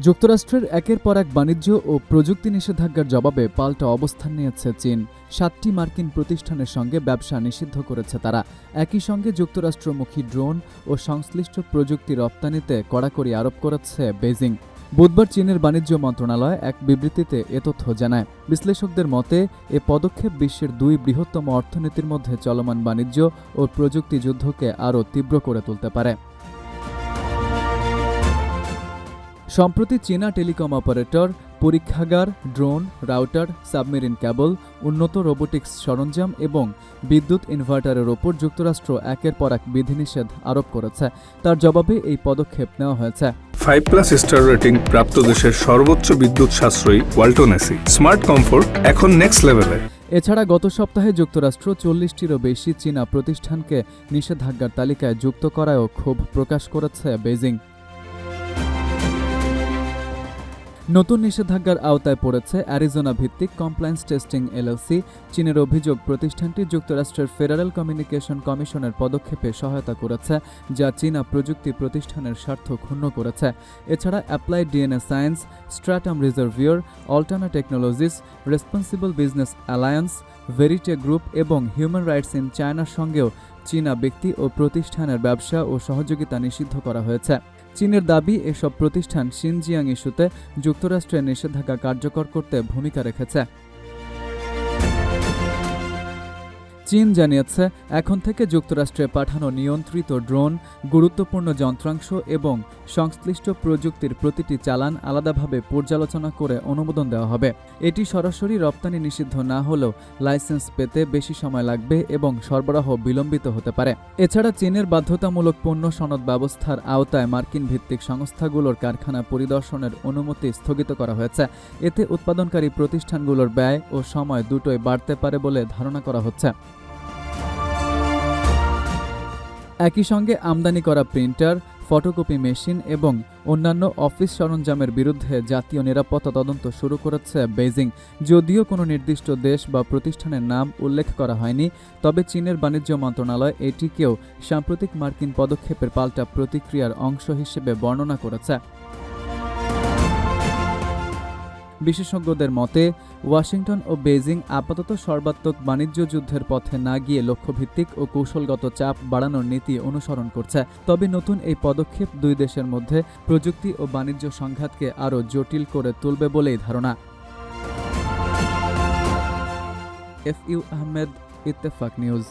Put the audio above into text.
যুক্তরাষ্ট্রের একের পর এক বাণিজ্য ও প্রযুক্তি নিষেধাজ্ঞার জবাবে পাল্টা অবস্থান নিয়েছে চীন। ৭টি মার্কিন প্রতিষ্ঠানের সঙ্গে ব্যবসা নিষিদ্ধ করেছে তারা। একই সঙ্গে যুক্তরাষ্ট্রমুখী ড্রোন ও সংশ্লিষ্ট প্রযুক্তি রপ্তানিতে কড়াকড়ি আরোপ করেছে বেইজিং। বুধবার চীনের বাণিজ্য মন্ত্রণালয় এক বিবৃতিতে এ তথ্য জানায়। বিশ্লেষকদের মতে এ পদক্ষেপ বিশ্বের দুই বৃহত্তম অর্থনীতির মধ্যে চলমান বাণিজ্য ও প্রযুক্তি যুদ্ধকে আরও তীব্র করে তুলতে পারে। সম্প্রতি চীনা টেলিকম অপারেটর পরীক্ষাগার, ড্রোন, রাউটার, সাবমেরিন কেবল, উন্নত রোবোটিক্স সরঞ্জাম এবং বিদ্যুৎ ইনভার্টারের ওপর যুক্তরাষ্ট্র একের পর এক বিধিনিষেধ আরোপ করেছে। তার জবাবে এই পদক্ষেপ নেওয়া হয়েছে। 5+ স্টার রেটিং প্রাপ্ত দেশের সর্বোচ্চ বিদ্যুৎ সাশ্রয়ী ওয়ালটন এসি স্মার্ট কমফোর্ট এখন নেক্সট লেভেলে। এছাড়া গত সপ্তাহে যুক্তরাষ্ট্র 40টিরও বেশি চীনা প্রতিষ্ঠানকে নিষেধাজ্ঞার তালিকায় যুক্ত করায়ও ক্ষোভ প্রকাশ করেছে বেইজিং। নতুন নিষেধাজ্ঞার আওতায় পড়েছে অ্যারিজোনা ভিত্তিক কমপ্লায়েন্স টেস্টিং এলএলসি। চীনের অভিযোগ প্রতিষ্ঠানটি যুক্তরাষ্ট্রের ফেডারেল কমিউনিকেশন কমিশনের পদক্ষেপে সহায়তা করেছে, যা চীনা প্রযুক্তি প্রতিষ্ঠানের স্বার্থ ক্ষুণ্ণ করেছে। এছাড়া applied DNA science, stratum reservoir, Altana technologies, responsible business alliance, Verite group এবং হিউম্যান রাইটস ইন চায়নার সঙ্গেও চীনা ব্যক্তি ও প্রতিষ্ঠানের ব্যবসা ও সহযোগিতা নিষিদ্ধ করা হয়েছে। চীনের দাবি, এসব প্রতিষ্ঠান শিনজিয়াং ইস্যুতে যুক্তরাষ্ট্রের নিষেধাজ্ঞা কার্যকর করতে ভূমিকা রেখেছে। চীন জানিয়েছে, এখন থেকে যুক্তরাষ্ট্রে পাঠানো নিয়ন্ত্রিত ড্রোন, গুরুত্বপূর্ণ যন্ত্রাংশ এবং সংশ্লিষ্ট প্রযুক্তির প্রতিটি চালান আলাদাভাবে পর্যালোচনা করে অনুমোদন দেওয়া হবে। এটি সরাসরি রপ্তানি নিষিদ্ধ না হলেও লাইসেন্স পেতে বেশি সময় লাগবে এবং সরবরাহ বিলম্বিত হতে পারে। এছাড়া চীনের বাধ্যতামূলক পণ্য সনদ ব্যবস্থার আওতায় মার্কিন ভিত্তিক সংস্থাগুলোর কারখানা পরিদর্শনের অনুমতি স্থগিত করা হয়েছে। এতে উৎপাদনকারী প্রতিষ্ঠানগুলোর ব্যয় ও সময় দুটোই বাড়তে পারে বলে ধারণা করা হচ্ছে। একই সঙ্গে আমদানি করা প্রিন্টার, ফটোকপি মেশিন এবং অন্যান্য অফিস সরঞ্জামের বিরুদ্ধে জাতীয় নিরাপত্তা তদন্ত শুরু করেছে বেইজিং। যদিও কোনো নির্দিষ্ট দেশ বা প্রতিষ্ঠানের নাম উল্লেখ করা হয়নি, তবে চীনের বাণিজ্য মন্ত্রণালয় এটিকেও সাম্প্রতিক মার্কিন পদক্ষেপের পাল্টা প্রতিক্রিয়ার অংশ হিসেবে বর্ণনা করেছে। বিশেষজ্ঞদের মতে, ওয়াশিংটন ও বেইজিং আপাতত সর্বাত্মক বাণিজ্য যুদ্ধের পথে না গিয়ে লক্ষ্যভিত্তিক ও কৌশলগত চাপ বাড়ানোর নীতি অনুসরণ করছে। তবে নতুন এই পদক্ষেপ দুই দেশের মধ্যে প্রযুক্তি ও বাণিজ্য সংঘাতকে আরও জটিল করে তুলবে বলেই ধারণা। FU Ahmed, Ittefaq news.